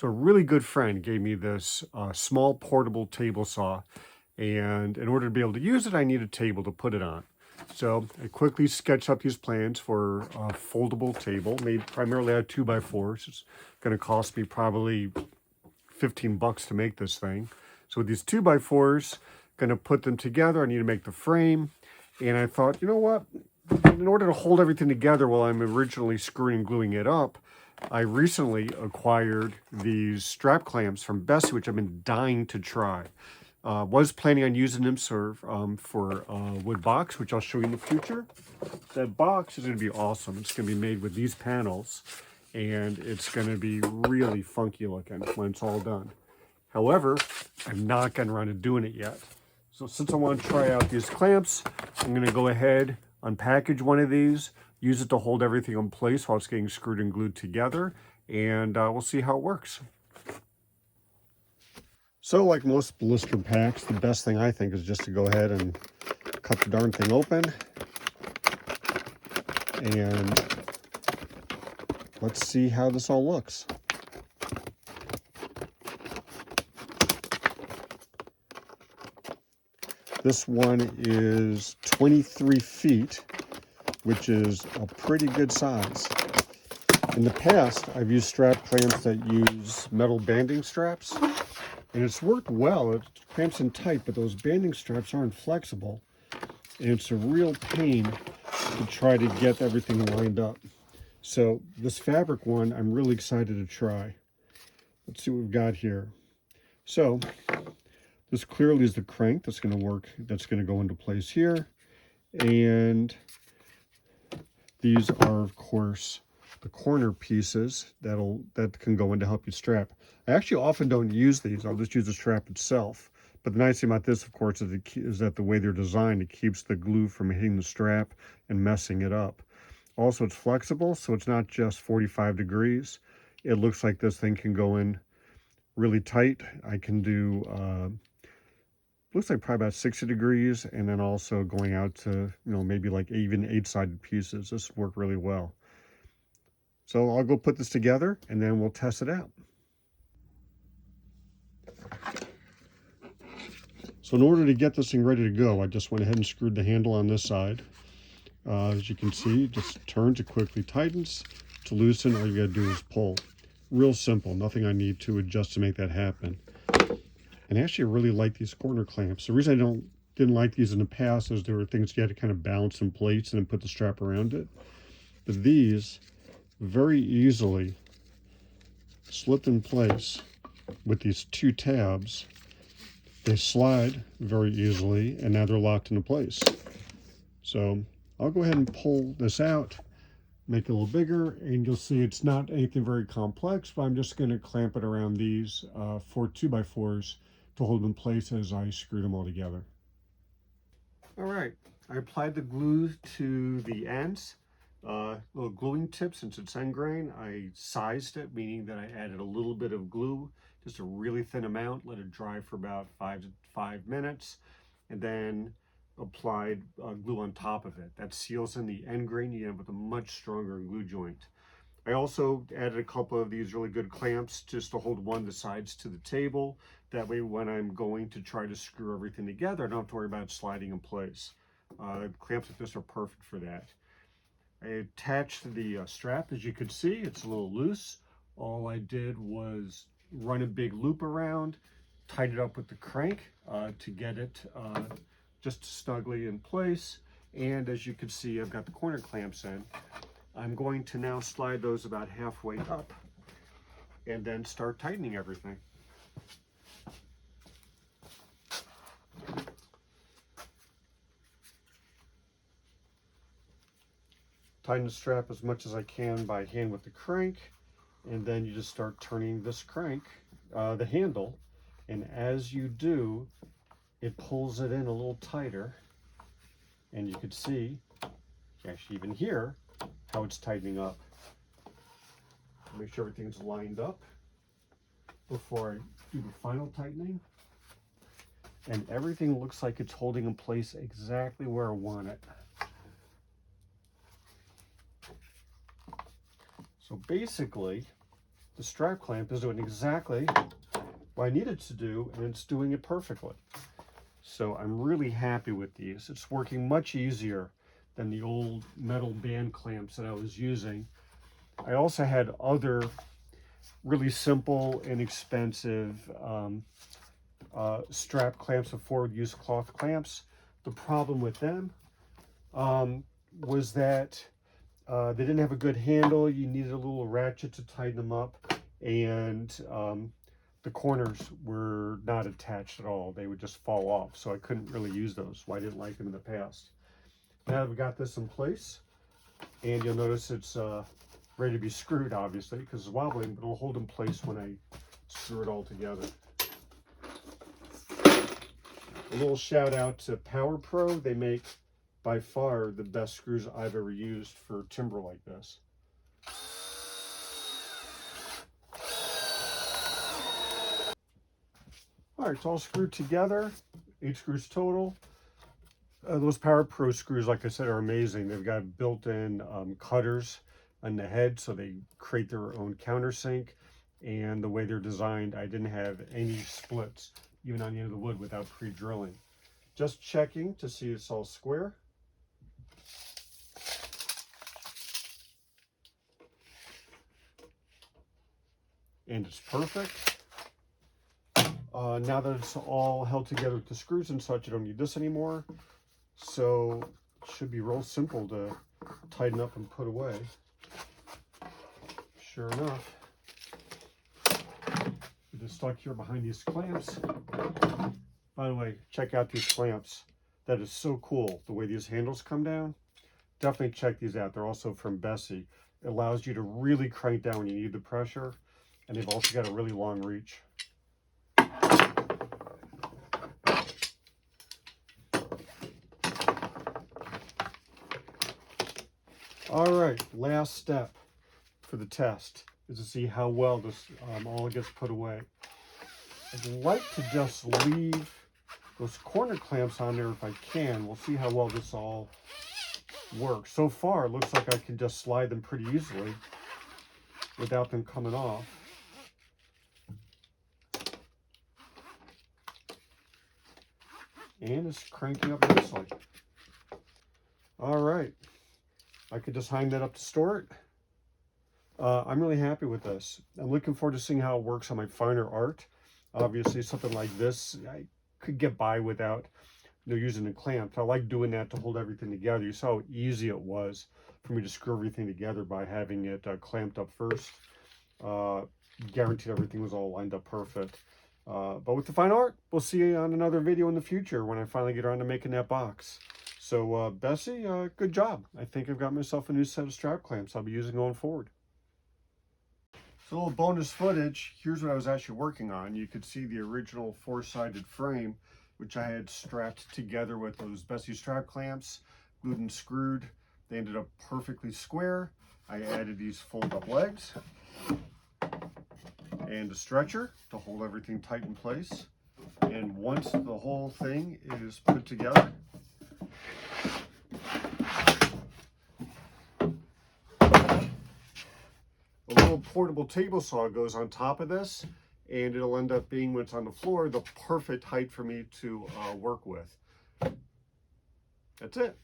So a really good friend gave me this small portable table saw, and in order to be able to use it, I need a table to put it on. So I quickly sketched up these plans for a foldable table made primarily out of 2x4s. It's going to cost me probably 15 bucks to make this thing. So with these 2x4s, going to put them together. I need to make the frame. And I thought, you know what? In order to hold everything together while I'm originally screwing and gluing it up, I recently acquired these strap clamps from Bessey, which I've been dying to try. Was planning on using them for wood box, which I'll show you in the future. That box is going to be awesome. It's going to be made with these panels, and it's going to be really funky looking when it's all done. However, I'm not getting around to doing it yet. So since I want to try out these clamps, I'm going to go ahead, unpackage one of these, use it to hold everything in place while it's getting screwed and glued together, and we'll see how it works. So like most blister packs, the best thing I think is just to go ahead and cut the darn thing open. And let's see how this all looks. This one is 23 feet, which is a pretty good size. In the past, I've used strap clamps that use metal banding straps, and it's worked well. It clamps in tight, but those banding straps aren't flexible, and it's a real pain to try to get everything lined up. So this fabric one, I'm really excited to try. Let's see what we've got here. So this clearly is the crank that's going to work, that's going to go into place here. And these are, of course, the corner pieces that can go in to help you strap. I actually often don't use these. I'll just use the strap itself. But the nice thing about this, of course, is that the way they're designed, it keeps the glue from hitting the strap and messing it up. Also, it's flexible, so it's not just 45 degrees. It looks like this thing can go in really tight. I can do, looks like probably about 60 degrees, and then also going out to, maybe like even 8-sided pieces. This worked really well. So I'll go put this together, and then we'll test it out. So in order to get this thing ready to go, I just went ahead and screwed the handle on this side. As you can see, it just turns, it quickly tightens. To loosen, all you gotta do is pull. Real simple, nothing I need to adjust to make that happen. And actually, I really like these corner clamps. The reason I didn't like these in the past is there were things you had to kind of balance in place and then put the strap around it. But these very easily slip in place with these two tabs. They slide very easily, and now they're locked into place. So I'll go ahead and pull this out, make it a little bigger, and you'll see it's not anything very complex, but I'm just going to clamp it around these 4 2x4s to hold them in place as I screw them all together. All right, I applied the glue to the ends. Little gluing tip, since it's end grain, I sized it, meaning that I added a little bit of glue, just a really thin amount, let it dry for about 5 minutes, and then applied glue on top of it. That seals in the end grain. You end up with a much stronger glue joint. I also added a couple of these really good clamps just to hold one of the sides to the table. That way when I'm going to try to screw everything together, I don't have to worry about sliding in place. Clamps like this are perfect for that. I attached the strap. As you can see, it's a little loose. All I did was run a big loop around, tied it up with the crank to get it just snugly in place. And as you can see, I've got the corner clamps in. I'm going to now slide those about halfway up and then start tightening everything. Tighten the strap as much as I can by hand with the crank, and then you just start turning this crank, the handle, and as you do, it pulls it in a little tighter, and you can see, you can actually even hear how it's tightening up. Make sure everything's lined up before I do the final tightening, and everything looks like it's holding in place exactly where I want it. So basically, the strap clamp is doing exactly what I need it to do, and it's doing it perfectly. So I'm really happy with these. It's working much easier than the old metal band clamps that I was using. I also had other really simple, inexpensive strap clamps before. We used cloth clamps. The problem with them was that they didn't have a good handle. You needed a little ratchet to tighten them up, and the corners were not attached at all. They would just fall off, so I couldn't really use those. Well, I didn't like them in the past. Now I've got this in place, and you'll notice it's ready to be screwed, obviously, because it's wobbling, but it'll hold in place when I screw it all together. A little shout out to Power Pro. They make by far the best screws I've ever used for timber like this. All right, it's all screwed together. 8 screws total. Those Power Pro screws, like I said, are amazing. They've got built-in cutters on the head, so they create their own countersink. And the way they're designed, I didn't have any splits, even on the end of the wood, without pre-drilling. Just checking to see it's all square. And it's perfect. Now that it's all held together with the screws and such, you don't need this anymore. So it should be real simple to tighten up and put away. Sure enough, it is stuck here behind these clamps. By the way, check out these clamps. That is so cool, the way these handles come down. Definitely check these out. They're also from Bessey. It allows you to really crank down when you need the pressure, and they've also got a really long reach. All right, last step for the test is to see how well this all gets put away. I'd like to just leave those corner clamps on there if I can. We'll see how well this all works. So far, it looks like I can just slide them pretty easily without them coming off. And it's cranking up nicely. All right. I could just hang that up to store it. I'm really happy with this. I'm looking forward to seeing how it works on my finer art. Obviously, something like this, I could get by without using the clamps. I like doing that to hold everything together. You saw how easy it was for me to screw everything together by having it clamped up first. Guaranteed everything was all lined up perfect. But with the fine art, we'll see you on another video in the future when I finally get around to making that box. So Bessey, good job. I think I've got myself a new set of strap clamps I'll be using going forward. So a little bonus footage. Here's what I was actually working on. You could see the original 4-sided frame, which I had strapped together with those Bessey strap clamps, glued and screwed. They ended up perfectly square. I added these fold-up legs and a stretcher to hold everything tight in place. And once the whole thing is put together, a little portable table saw goes on top of this, and it'll end up being, when it's on the floor, the perfect height for me to work with. That's it.